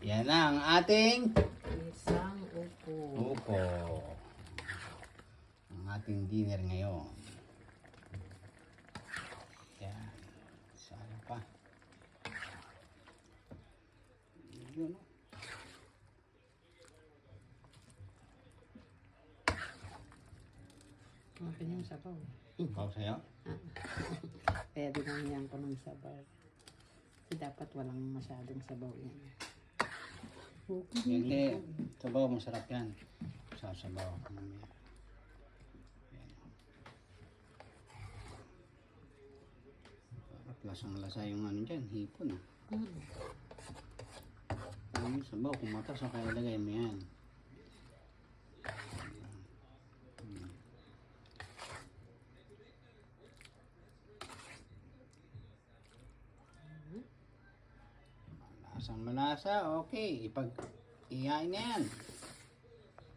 Yan na ang ating Isang upo. upo. Ang ating dinner ngayon. Yan. Sana pa. Yun. Okay yung sabaw. Ikaw sa'yo? Pwede lang yan ko ng sabaw. Kasi dapat walang masyadong sabaw yan. Hindi. Sabaw, masarap yan. Sasabaw. Mamaya. Yan. Parang lasang-lasa yung ano dyan. Hipon ah. Yung sabaw, kumatas ang kaya lagay mo yan. Lasang malasa, okay. Ihain na yan.